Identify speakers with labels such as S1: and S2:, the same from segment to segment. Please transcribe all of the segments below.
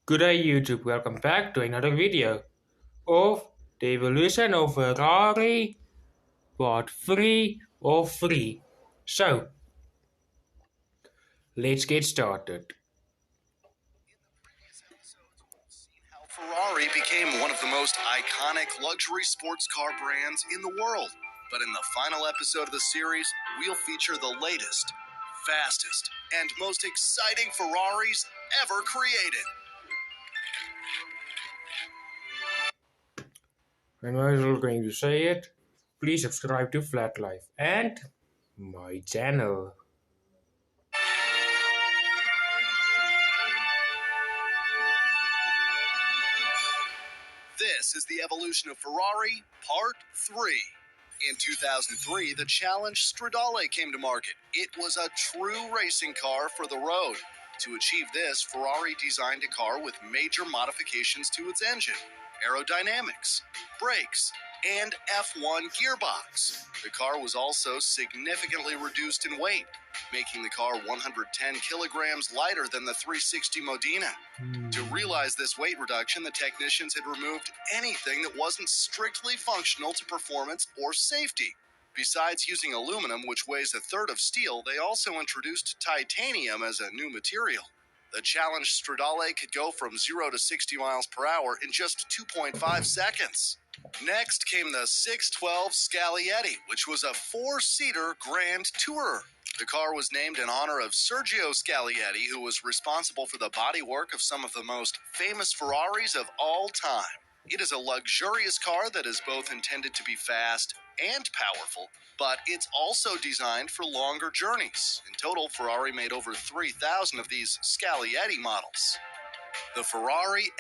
S1: Good day YouTube, welcome back to another video of the evolution of Ferrari part 3 of 3. So, let's get started.
S2: How Ferrari became one of the most iconic luxury sports car brands in the world. But in the final episode of the series, we'll feature the latest, fastest, and most exciting Ferraris ever created.
S1: I'm also going to say it. Please subscribe to Flat Life and my channel.
S2: This is the evolution of Ferrari, Part 3. In 2003, the Challenge Stradale came to market. It was a true racing car for the road. To achieve this, Ferrari designed a car with major modifications to its engine, aerodynamics, brakes, and F1 gearbox. The car was also significantly reduced in weight, making the car 110 kilograms lighter than the 360 Modena. To realize this weight reduction, the technicians had removed anything that wasn't strictly functional to performance or safety. Besides using aluminum, which weighs a third of steel, they also introduced titanium as a new material. The Challenge Stradale could go from 0 to 60 miles per hour in just 2.5 seconds. Next came the 612 Scaglietti, which was a four-seater Grand Tourer. The car was named in honor of Sergio Scaglietti, who was responsible for the bodywork of some of the most famous Ferraris of all time. It is a luxurious car that is both intended to be fast and powerful, but it's also designed for longer journeys. In total, Ferrari made over 3,000 of these Scaglietti models. The Ferrari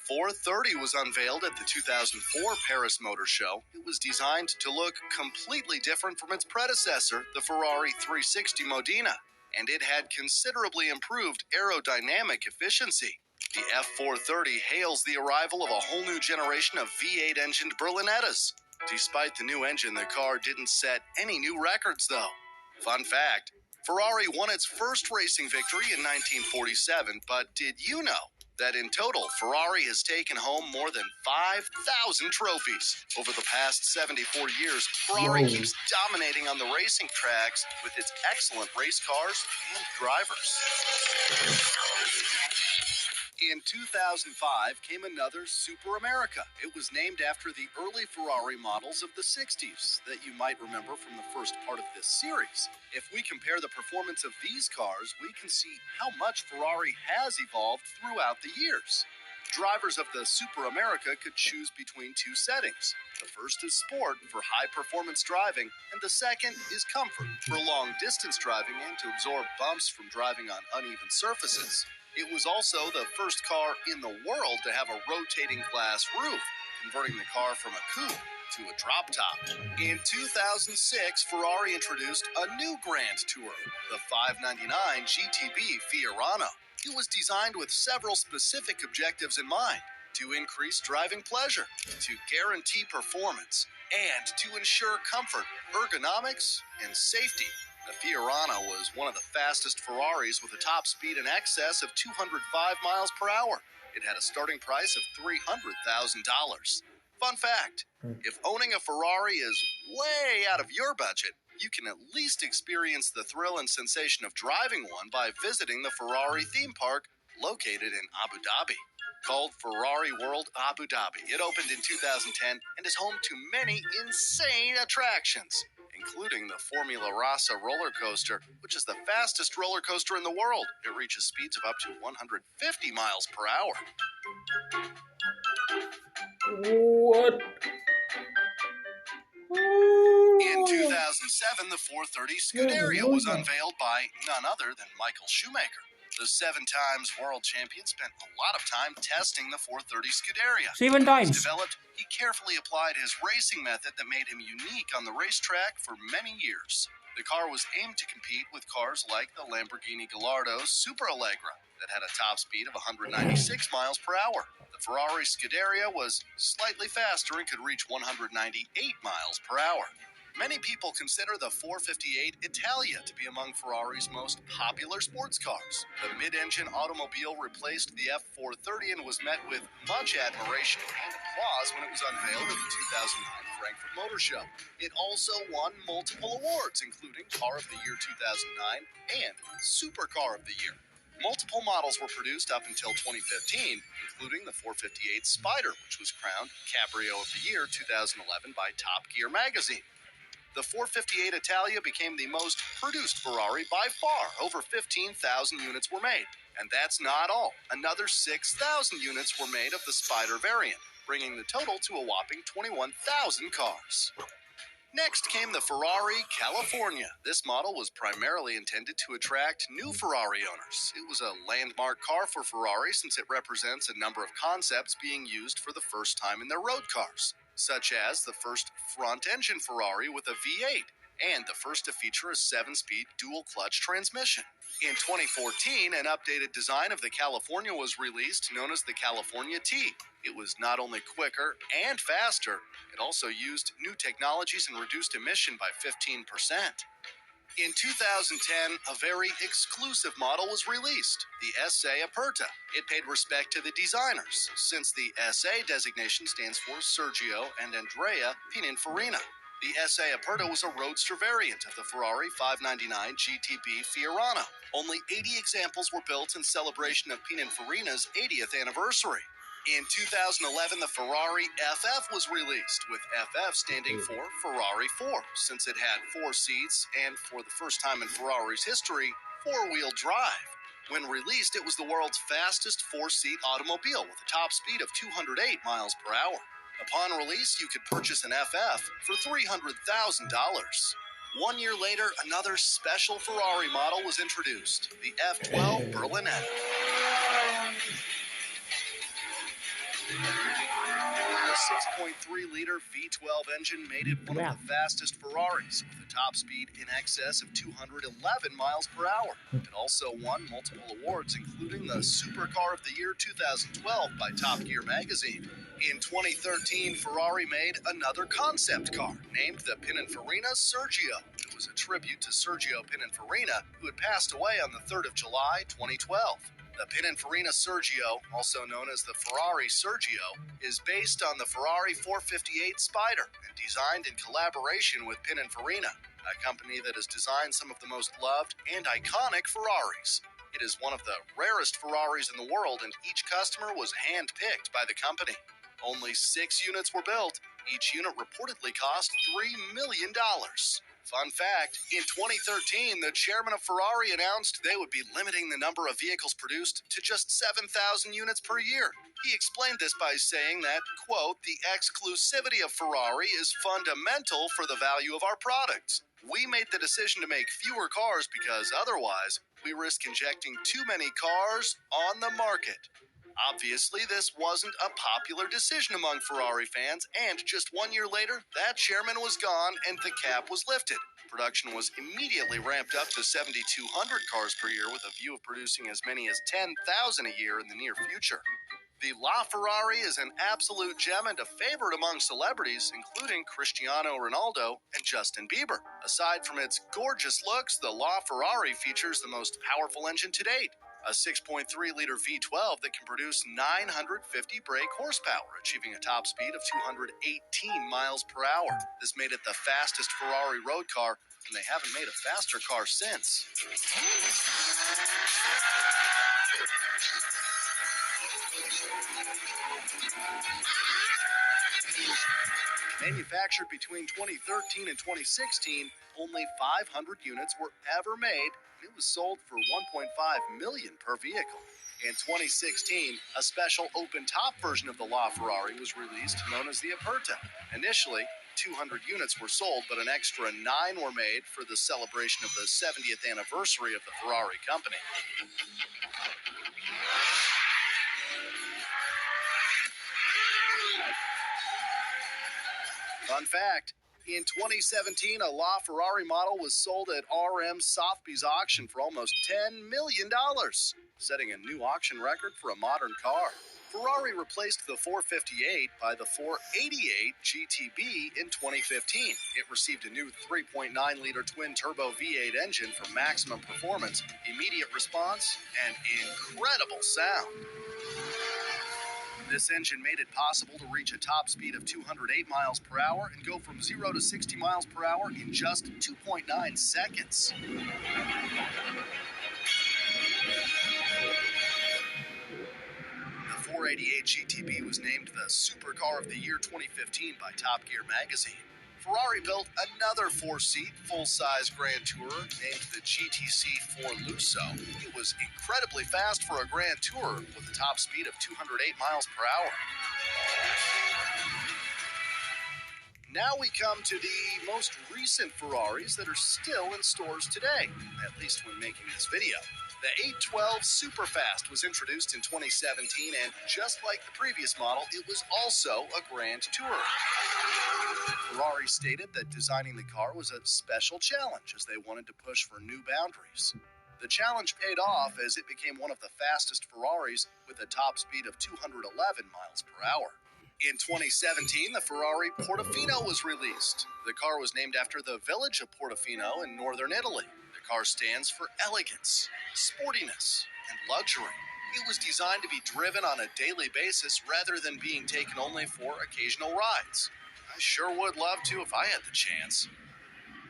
S2: F430 was unveiled at the 2004 Paris Motor Show. It was designed to look completely different from its predecessor, the Ferrari 360 Modena, and it had considerably improved aerodynamic efficiency. The F430 hails the arrival of a whole new generation of V8 engined Berlinettas. Despite the new engine, the car didn't set any new records, though. Fun fact, Ferrari won its first racing victory in 1947, but did you know that in total, Ferrari has taken home more than 5,000 trophies? Over the past 74 years, Ferrari
S1: Whoa.
S2: keeps dominating on the racing tracks with its excellent race cars and drivers. In 2005 came another Super America. It was named after the early Ferrari models of the 60s that you might remember from the first part of this series. If we compare the performance of these cars, we can see how much Ferrari has evolved throughout the years. Drivers of the Super America could choose between two settings. The first is sport for high-performance driving, and the second is comfort for long-distance driving and to absorb bumps from driving on uneven surfaces. It was also the first car in the world to have a rotating glass roof, converting the car from a coupe to a drop top. In 2006, Ferrari introduced a new Grand Tourer, the 599 GTB Fiorano. It was designed with several specific objectives in mind: to increase driving pleasure, to guarantee performance, and to ensure comfort, ergonomics, and safety. The Fiorano was one of the fastest Ferraris with a top speed in excess of 205 miles per hour. It had a starting price of $300,000. Fun fact, if owning a Ferrari is way out of your budget, you can at least experience the thrill and sensation of driving one by visiting the Ferrari theme park located in Abu Dhabi. Called Ferrari World Abu Dhabi, it opened in 2010 and is home to many insane attractions, including the Formula Rossa roller coaster, which is the fastest roller coaster in the world. It reaches speeds of up to 150 miles per hour.
S1: What?
S2: In 2007, the 430 Scuderia was unveiled by none other than Michael Schumacher. The 7 times world champion spent a lot of time testing the 430 Scuderia.
S1: 7
S2: When it was
S1: times.
S2: developed, he carefully applied his racing method that made him unique on the racetrack for many years. The car was aimed to compete with cars like the Lamborghini Gallardo Super Allegra that had a top speed of 196 miles per hour. The Ferrari Scuderia was slightly faster and could reach 198 miles per hour. Many people consider the 458 Italia to be among Ferrari's most popular sports cars. The mid-engine automobile replaced the F430 and was met with much admiration and applause when it was unveiled at the 2009 Frankfurt Motor Show. It also won multiple awards, including Car of the Year 2009 and Supercar of the Year. Multiple models were produced up until 2015, including the 458 Spider, which was crowned Cabrio of the Year 2011 by Top Gear magazine. The 458 Italia became the most produced Ferrari by far. Over 15,000 units were made. And that's not all. Another 6,000 units were made of the Spider variant, bringing the total to a whopping 21,000 cars. Next came the Ferrari California. This model was primarily intended to attract new Ferrari owners. It was a landmark car for Ferrari since it represents a number of concepts being used for the first time in their road cars, such as the first front-engine Ferrari with a V8 and the first to feature a 7-speed dual-clutch transmission. In 2014, an updated design of the California was released, known as the California T. It was not only quicker and faster, it also used new technologies and reduced emission by 15%. In 2010, a very exclusive model was released, the SA Aperta. It paid respect to the designers, since the SA designation stands for Sergio and Andrea Pininfarina. The SA Aperta was a roadster variant of the Ferrari 599 GTB Fiorano. Only 80 examples were built in celebration of Pininfarina's 80th anniversary. In 2011, the Ferrari FF was released, with FF standing for Ferrari 4, since it had 4 seats and, for the first time in Ferrari's history, 4-wheel drive. When released, it was the world's fastest 4-seat automobile, with a top speed of 208 miles per hour. Upon release, you could purchase an FF for $300,000. 1 year later, another special Ferrari model was introduced, the F12 Berlinetta. The 6.3-liter V12 engine made it one of the fastest Ferraris, with a top speed in excess of 211 miles per hour. It also won multiple awards, including the Supercar of the Year 2012 by Top Gear magazine. In 2013, Ferrari made another concept car, named the Pininfarina Sergio. It was a tribute to Sergio Pininfarina, who had passed away on the 3rd of July, 2012. The Pininfarina Sergio, also known as the Ferrari Sergio, is based on the Ferrari 458 Spider and designed in collaboration with Pininfarina, a company that has designed some of the most loved and iconic Ferraris. It is one of the rarest Ferraris in the world, and each customer was hand-picked by the company. Only 6 units were built. Each unit reportedly cost $3 million. Fun fact, in 2013, the chairman of Ferrari announced they would be limiting the number of vehicles produced to just 7,000 units per year. He explained this by saying that, quote, "The exclusivity of Ferrari is fundamental for the value of our products. We made the decision to make fewer cars because otherwise we risk injecting too many cars on the market." Obviously, this wasn't a popular decision among Ferrari fans, and just 1 year later, that chairman was gone and the cap was lifted. Production was immediately ramped up to 7,200 cars per year, with a view of producing as many as 10,000 a year in the near future. The LaFerrari is an absolute gem and a favorite among celebrities, including Cristiano Ronaldo and Justin Bieber. Aside from its gorgeous looks, the LaFerrari features the most powerful engine to date, a 6.3-liter V12 that can produce 950 brake horsepower, achieving a top speed of 218 miles per hour. This made it the fastest Ferrari road car, and they haven't made a faster car since. Manufactured between 2013 and 2016, only 500 units were ever made. It was sold for $1.5 million per vehicle. In 2016, a special open-top version of the LaFerrari was released, known as the Aperta. Initially, 200 units were sold, but an extra 9 were made for the celebration of the 70th anniversary of the Ferrari company. Fun fact, in 2017, a LaFerrari model was sold at RM Sotheby's auction for almost $10 million, setting a new auction record for a modern car. Ferrari replaced the 458 by the 488 GTB in 2015. It received a new 3.9-liter twin-turbo V8 engine for maximum performance, immediate response, and incredible sound. This engine made it possible to reach a top speed of 208 miles per hour and go from 0 to 60 miles per hour in just 2.9 seconds. The 488 GTB was named the Supercar of the Year 2015 by Top Gear magazine. Ferrari built another four-seat, full-size Grand Tourer named the GTC4 Lusso. It was incredibly fast for a Grand Tourer with a top speed of 208 miles per hour. Now we come to the most recent Ferraris that are still in stores today, at least when making this video. The 812 Superfast was introduced in 2017, and just like the previous model, it was also a Grand Tourer. Ferrari stated that designing the car was a special challenge as they wanted to push for new boundaries. The challenge paid off as it became one of the fastest Ferraris with a top speed of 211 miles per hour. In 2017, the Ferrari Portofino was released. The car was named after the village of Portofino in northern Italy. The car stands for elegance, sportiness, and luxury. It was designed to be driven on a daily basis rather than being taken only for occasional rides. I sure would love to if I had the chance.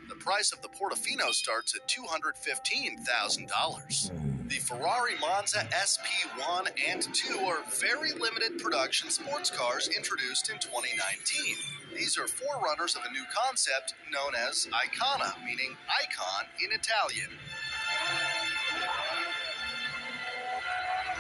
S2: The price of the Portofino starts at $215,000. The Ferrari Monza SP1 and 2 are very limited production sports cars introduced in 2019. These are forerunners of a new concept known as Icona, meaning icon in Italian.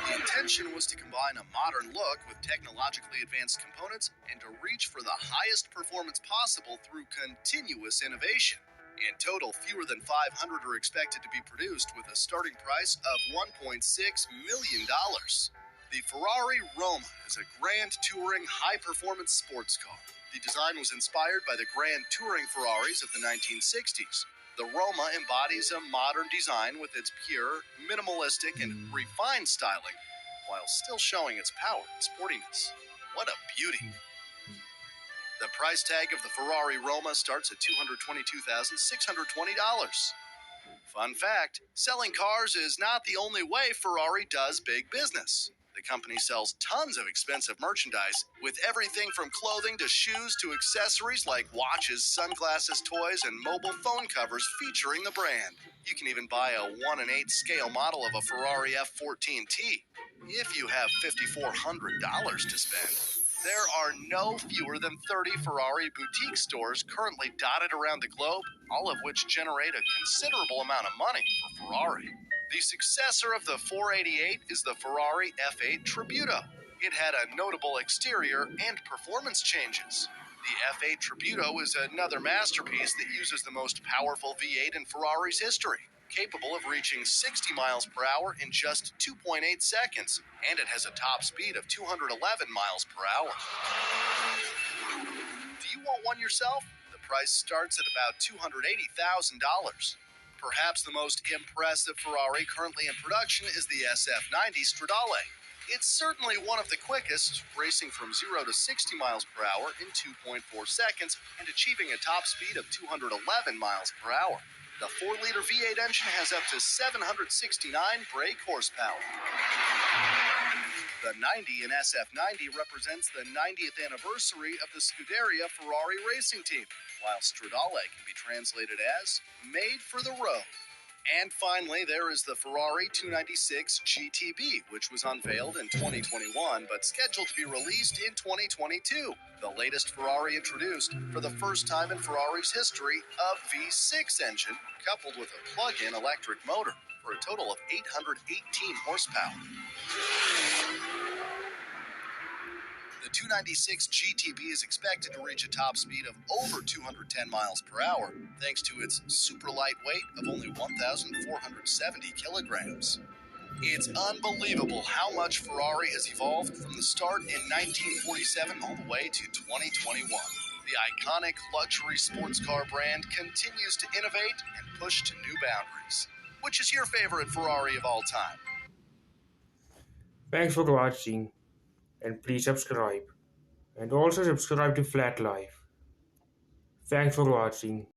S2: The intention was to combine a modern look with technologically advanced components and to reach for the highest performance possible through continuous innovation. In total, fewer than 500 are expected to be produced with a starting price of $1.6 million. The Ferrari Roma is a grand touring high-performance sports car. The design was inspired by the grand touring Ferraris of the 1960s. The Roma embodies a modern design with its pure, minimalistic, and refined styling, while still showing its power and sportiness. What a beauty! The price tag of the Ferrari Roma starts at $222,620. Fun fact, selling cars is not the only way Ferrari does big business. The company sells tons of expensive merchandise, with everything from clothing to shoes to accessories like watches, sunglasses, toys, and mobile phone covers featuring the brand. You can even buy a 1/8 scale model of a Ferrari F14T if you have $5,400 to spend. There are no fewer than 30 Ferrari boutique stores currently dotted around the globe, all of which generate a considerable amount of money for Ferrari. The successor of the 488 is the Ferrari F8 Tributo. It had a notable exterior and performance changes. The F8 Tributo is another masterpiece that uses the most powerful V8 in Ferrari's history, capable of reaching 60 miles per hour in just 2.8 seconds, and it has a top speed of 211 miles per hour. Do you want one yourself? The price starts at about $280,000. Perhaps the most impressive Ferrari currently in production is the SF90 Stradale. It's certainly one of the quickest, racing from 0 to 60 miles per hour in 2.4 seconds and achieving a top speed of 211 miles per hour. The 4-liter V8 engine has up to 769 brake horsepower. The 90 in SF90 represents the 90th anniversary of the Scuderia Ferrari racing team, while Stradale can be translated as made for the road. And finally, there is the Ferrari 296 GTB, which was unveiled in 2021 but scheduled to be released in 2022. The latest Ferrari introduced for the first time in Ferrari's history a V6 engine coupled with a plug-in electric motor for a total of 818 horsepower. The 296 GTB is expected to reach a top speed of over 210 miles per hour, thanks to its super light weight of only 1,470 kilograms. It's unbelievable how much Ferrari has evolved from the start in 1947 all the way to 2021. The iconic luxury sports car brand continues to innovate and push to new boundaries. Which is your favorite Ferrari of all time?
S1: Thanks for watching. and please subscribe. And also subscribe to Flat Life. Thanks for watching.